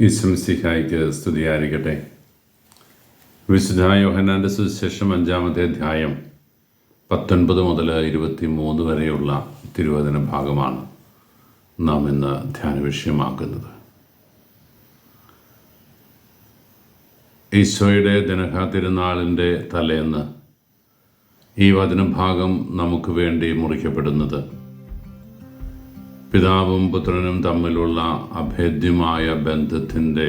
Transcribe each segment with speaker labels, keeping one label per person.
Speaker 1: ഈശ്വംസിഹായിക്ക് സ്തുതിയായിരിക്കട്ടെ. വിശുദ്ധ യോഹന്നാൻ്റെ സുവിശേഷം 5-ാമത്തെ അധ്യായം 19 മുതൽ 23 വരെയുള്ള തിരുവചന ഭാഗമാണ് നാം ഇന്ന് ധ്യാന വിഷയമാക്കുന്നത്. ഈശോയുടെ ദനഹ തിരുനാളിൻ്റെ തലേന്ന് ഈ വചനഭാഗം നമുക്ക് വേണ്ടി മുറിക്കപ്പെടുന്നത് പിതാവും പുത്രനും തമ്മിലുള്ള അഭേദ്യമായ ബന്ധത്തിൻ്റെ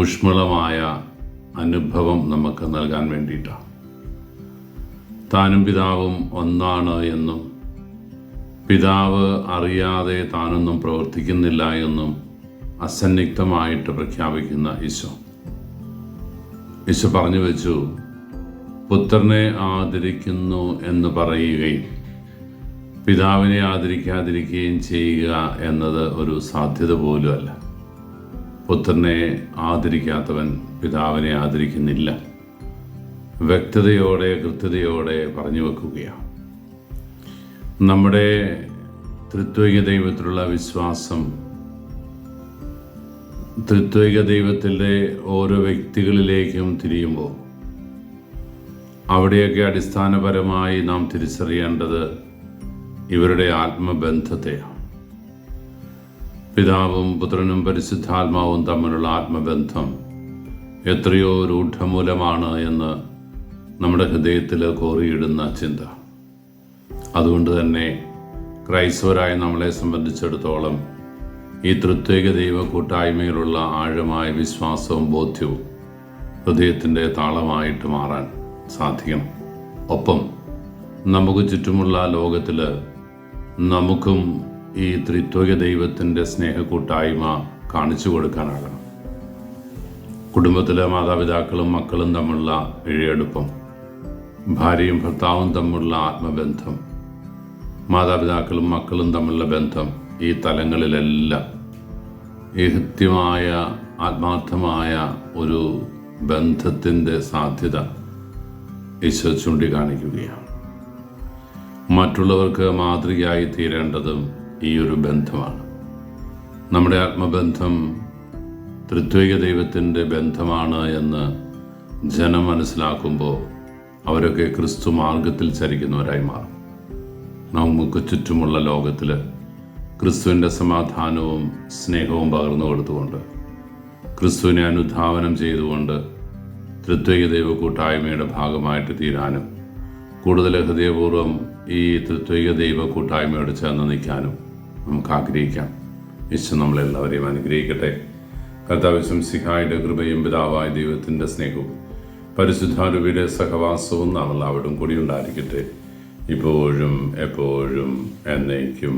Speaker 1: ഊഷ്മളമായ അനുഭവം നമുക്ക് നൽകാൻ വേണ്ടിയിട്ടാണ്. താനും പിതാവും ഒന്നാണ് എന്നും പിതാവ് അറിയാതെ താനൊന്നും പ്രവർത്തിക്കുന്നില്ല എന്നും അസന്നിഗ്ധമായിട്ട് പ്രഖ്യാപിക്കുന്ന ഈശോ പറഞ്ഞു വെച്ചു, പുത്രനെ ആദരിക്കുന്നു എന്ന് പറയുകയും പിതാവിനെ ആദരിക്കാതിരിക്കുകയും ചെയ്യുക എന്നത് ഒരു സാധ്യത പോലുമല്ല. പുത്രനെ ആദരിക്കാത്തവൻ പിതാവിനെ ആദരിക്കുന്നില്ല. വ്യക്തതയോടെ കൃത്യതയോടെ പറഞ്ഞു വെക്കുകയാണ്. നമ്മുടെ ത്രിത്വൈക ദൈവത്തിലുള്ള വിശ്വാസം ത്രിത്വൈക ദൈവത്തിൻ്റെ ഓരോ വ്യക്തികളിലേക്കും തിരിയുമ്പോൾ അവിടെയൊക്കെ അടിസ്ഥാനപരമായി നാം തിരിച്ചറിയേണ്ടത് ഇവരുടെ ആത്മബന്ധത്തെയാണ്. പിതാവും പുത്രനും പരിശുദ്ധാത്മാവും തമ്മിലുള്ള ആത്മബന്ധം എത്രയോ രൂഢമൂലമാണ് എന്ന് നമ്മുടെ ഹൃദയത്തിൽ കോറിയിടുന്ന ചിന്ത. അതുകൊണ്ട് തന്നെ ക്രൈസ്തവരായ നമ്മളെ സംബന്ധിച്ചിടത്തോളം ഈ ത്രിത്വൈക ദൈവ കൂട്ടായ്മയിലുള്ള ആഴമായ വിശ്വാസവും ബോധ്യവും ഹൃദയത്തിൻ്റെ താളമായിട്ട് മാറാൻ സാധിക്കണം. ഒപ്പം നമുക്ക് ചുറ്റുമുള്ള ലോകത്തിൽ നമുക്കും ഈ ത്രിത്വൈക ദൈവത്തിൻ്റെ സ്നേഹക്കൂട്ടായ്മ കാണിച്ചു കൊടുക്കാനാകണം. കുടുംബത്തിലെ മാതാപിതാക്കളും മക്കളും തമ്മിലുള്ള ഇഴയെടുപ്പം, ഭാര്യയും ഭർത്താവും തമ്മിലുള്ള ആത്മബന്ധം, മാതാപിതാക്കളും മക്കളും തമ്മിലുള്ള ബന്ധം, ഈ തലങ്ങളിലെല്ലാം ഈ ഹൃദ്യമായ ആത്മാർത്ഥമായ ഒരു ബന്ധത്തിൻ്റെ സാധ്യത ഈശോ ചൂണ്ടിക്കാണിക്കുകയാണ്. മറ്റുള്ളവർക്ക് മാതൃകയായി തീരേണ്ടതും ഈ ഒരു ബന്ധമാണ്. നമ്മുടെ ആത്മബന്ധം ത്രിത്വൈക ദൈവത്തിൻ്റെ ബന്ധമാണ് എന്ന് ജനം മനസ്സിലാക്കുമ്പോൾ അവരൊക്കെ ക്രിസ്തു മാർഗത്തിൽ ചരിക്കുന്നവരായി മാറും. നമുക്ക് ചുറ്റുമുള്ള ലോകത്തിൽ ക്രിസ്തുവിൻ്റെ സമാധാനവും സ്നേഹവും പകർന്നു കൊടുത്തുകൊണ്ട്, ക്രിസ്തുവിനെ അനുധാവനം ചെയ്തുകൊണ്ട് ത്രിത്വൈക ദൈവ കൂട്ടായ്മയുടെ ഭാഗമായിട്ട് തീരാനും കൂടുതൽ ഹൃദയപൂർവ്വം ഈ ത്രിത്വൈക ദൈവ കൂട്ടായ്മയോട് ചേർന്ന് നിൽക്കാനും നമുക്ക് ആഗ്രഹിക്കാം. ഈശോ നമ്മളെല്ലാവരെയും അനുഗ്രഹിക്കട്ടെ. കർത്താവ് ശംസിഹായുടെ കൃപയും പിതാവായ ദൈവത്തിൻ്റെ സ്നേഹവും പരിശുദ്ധാരൂപിയുടെ സഹവാസവും നാം എല്ലാവരും കൂടി ഉണ്ടായിരിക്കട്ടെ, ഇപ്പോഴും എപ്പോഴും എന്നേക്കും.